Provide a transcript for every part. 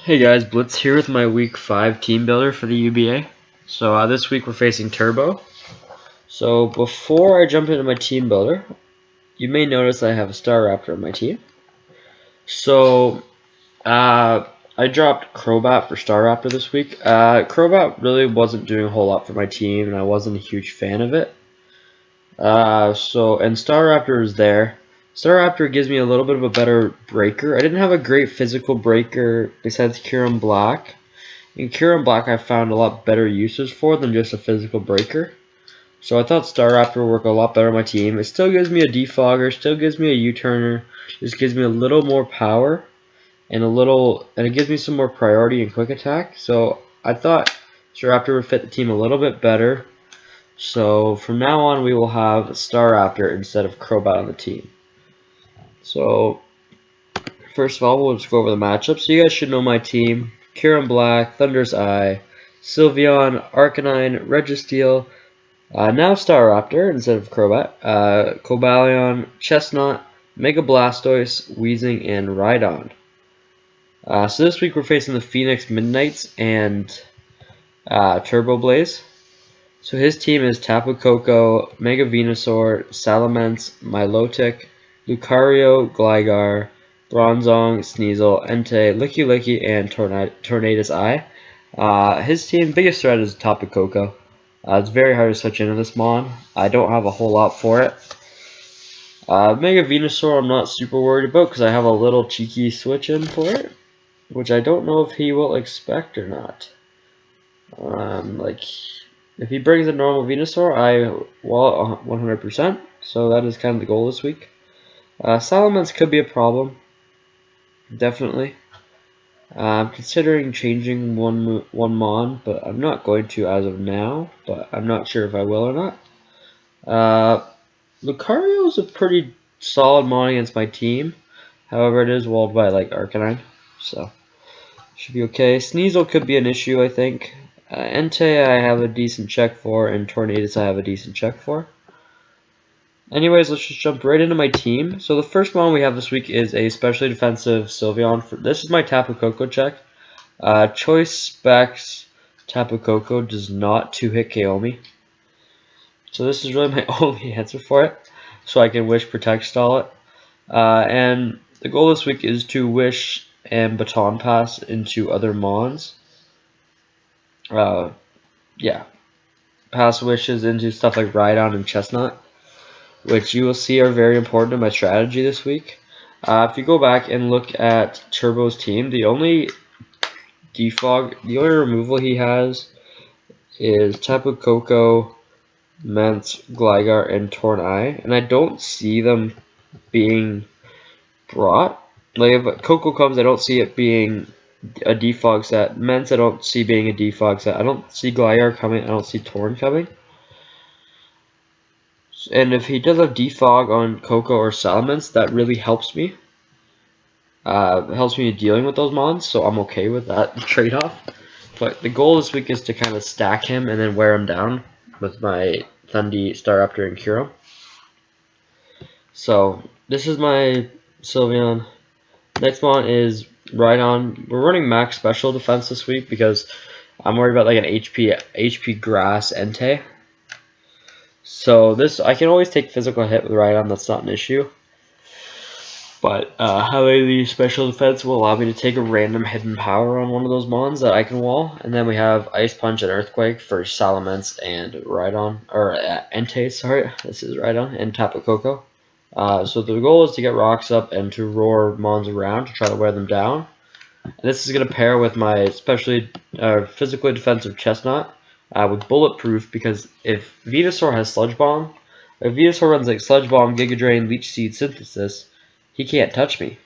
Hey guys, Blitz here with my week 5 team builder for the UBA. So this week we're facing Turbo. So before I jump into my team builder, you may notice I have a Star Raptor on my team. So I dropped Crobat for Star Raptor this week. Crobat really wasn't doing a whole lot for my team, and I wasn't a huge fan of it. And Star Raptor is there. Star Raptor gives me a little bit of a better breaker. I didn't have a great physical breaker besides Kyurem Black. In Kyurem Black I found a lot better uses for than just a physical breaker. So I thought Star Raptor would work a lot better on my team. It still gives me a defogger, still gives me a U-turner, just gives me a little more power and it gives me some more priority and quick attack. So I thought Star Raptor would fit the team a little bit better. So from now on we will have Star Raptor instead of Crobat on the team. So first of all, we'll just go over the matchup. So you guys should know my team. Kyurem Black, Thunder's Eye, Sylveon, Arcanine, Registeel, now Star Raptor instead of Crobat, Cobalion, Chestnut, Mega Blastoise, Weezing, and Rhydon. So this week we're facing the Phoenix Midnights and Turbo Blaze. So his team is Tapu Koko, Mega Venusaur, Salamence, Milotic, Lucario, Gligar, Bronzong, Sneasel, Entei, Licky, and Tornadus Eye. His team, biggest threat is Tapu Koko. It's very hard to switch into this mon. I don't have a whole lot for it. Mega Venusaur I'm not super worried about because I have a little cheeky switch in for it, which I don't know if he will expect or not. If he brings a normal Venusaur, I will 100%. So that is kind of the goal this week. Salamence could be a problem. Definitely. I'm considering changing one mon, but I'm not going to as of now. But I'm not sure if I will or not. Lucario is a pretty solid mon against my team. However, it is walled by Arcanine, so should be okay. Sneasel could be an issue, I think. Entei I have a decent check for, and Tornadus I have a decent check for. Anyways, let's just jump right into my team. So the first one we have this week is a specially defensive Sylveon. This is my Tapu Koko check. Choice Specs Tapu Koko does not 2-hit KO me. So this is really my only answer for it. So I can Wish Protect Stall it. And the goal this week is to Wish and Baton Pass into other mons. Pass Wishes into stuff like Rhydon and Chestnut, which you will see are very important in my strategy this week. If you go back and look at Turbo's team, the only removal he has is Tapu Koko, Mence, Gligar, and Tornai, and I don't see them being brought. If Koko comes, I don't see it being a defog set. Mence, I don't see being a defog set. I don't see Gligar coming. I don't see Torn coming. And if he does have defog on Koko or Salamence, that really helps me. Helps me dealing with those mons, so I'm okay with that trade-off. But the goal this week is to kind of stack him and then wear him down with my Thundi, Star Raptor, and Kyurem. So this is my Sylveon. Next one is Rhydon. We're running max special defense this week because I'm worried about an HP grass Entei. So I can always take physical hit with Rhydon, that's not an issue. But having the special defense will allow me to take a random hidden power on one of those mons that I can wall. And then we have Ice Punch and Earthquake for Salamence and Rhydon, or Entei, sorry, this is Rhydon, and Tapu Koko. So the goal is to get rocks up and to roar mons around to try to wear them down. And this is going to pair with my physically defensive Chestnut with Bulletproof, because if Venusaur has Sludge Bomb, if Venusaur runs Sludge Bomb, Giga Drain, Leech Seed, Synthesis, he can't touch me.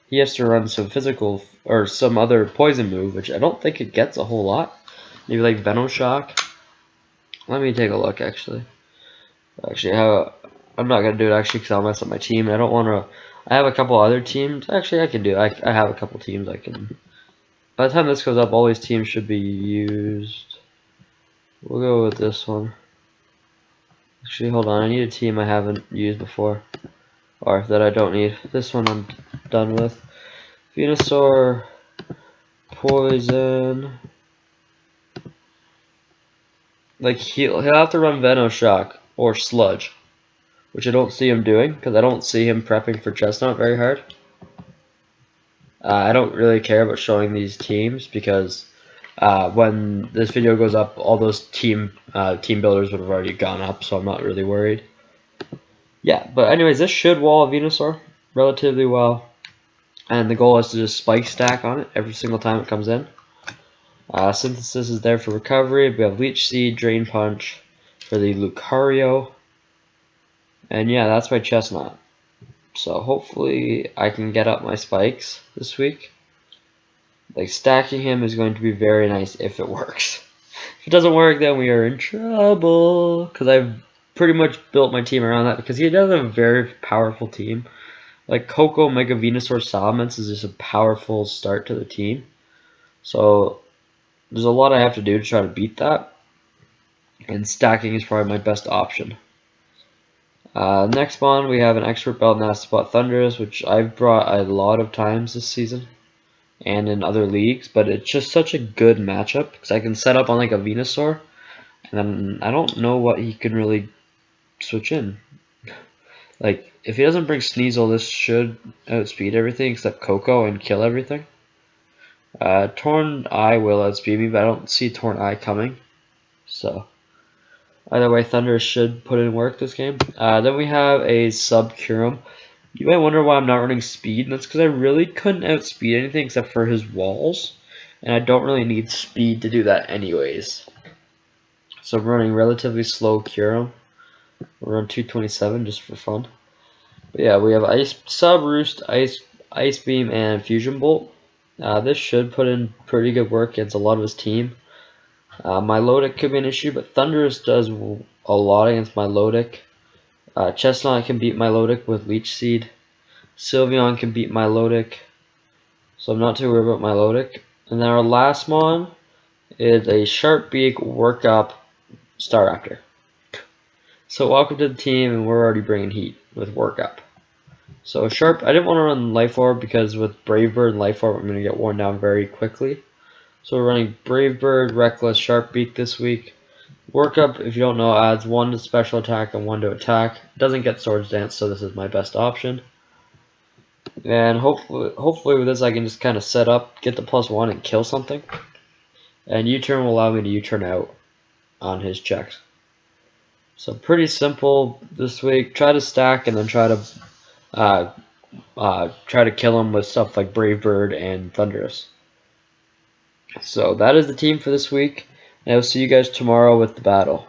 He has to run some physical or some other poison move, which I don't think it gets a whole lot. Maybe Venom Shock. Let me take a look, actually. I'm not going to do it, actually, because I'll mess up my team. I don't want to... I have a couple other teams. Actually, I can do it. I have a couple teams I can... By the time this goes up, all these teams should be used. We'll go with this one. Actually, hold on. I need a team I haven't used before. Or that I don't need. This one I'm done with. Venusaur, Poison. Like he'll have to run Venoshock or Sludge, which I don't see him doing because I don't see him prepping for Chestnut very hard. I don't really care about showing these teams because when this video goes up, all those team builders would have already gone up, so I'm not really worried. Yeah, but anyways, this should wall a Venusaur relatively well, and the goal is to just spike stack on it every single time it comes in. Synthesis is there for recovery. We have Leech Seed, Drain Punch for the Lucario, and yeah, that's my Chestnut. So hopefully I can get up my spikes this week. Like stacking him is going to be very nice if it works. If it doesn't work, then we are in trouble. Because I've pretty much built my team around that. Because he does have a very powerful team. Like Coco, Mega Venusaur, Salamence is just a powerful start to the team. So there's a lot I have to do to try to beat that. And stacking is probably my best option. Next one, we have an Expert Belt Nasty Spot Thundurus, which I've brought a lot of times this season and in other leagues, but it's just such a good matchup because I can set up on like a Venusaur, and then I don't know what he can really switch in. Like, if he doesn't bring Sneasel, this should outspeed everything except Coco and kill everything. Torn Eye will outspeed me, but I don't see Torn Eye coming, so either way, Thunder should put in work this game. Then we have a Sub Kyurem. You might wonder why I'm not running speed, and that's because I really couldn't outspeed anything except for his walls, and I don't really need speed to do that anyways. So I'm running relatively slow Kyurem. We're on 227 just for fun. But yeah, we have Sub Roost, Ice Beam, and Fusion Bolt. This should put in pretty good work against a lot of his team. Milotic could be an issue, but Thundurus does a lot against Milotic. Chestnut can beat Milotic with Leech Seed. Sylveon can beat Milotic, so I'm not too worried about Milotic. And then our last mon is a Sharp Beak Workup Staraptor. So welcome to the team, and we're already bringing heat with Workup. So Sharp, I didn't want to run Life Orb because with Brave Bird and Life Orb, I'm going to get worn down very quickly. So we're running Brave Bird, Reckless, Sharp Beak this week. Workup, if you don't know, adds 1 to special attack and 1 to attack. It doesn't get Swords Dance, so this is my best option. And hopefully with this I can just kind of set up, get the +1 and kill something. And U-turn will allow me to U-turn out on his checks. So pretty simple this week. Try to stack and then try to kill him with stuff like Brave Bird and Thundurus. So that is the team for this week, and I will see you guys tomorrow with the battle.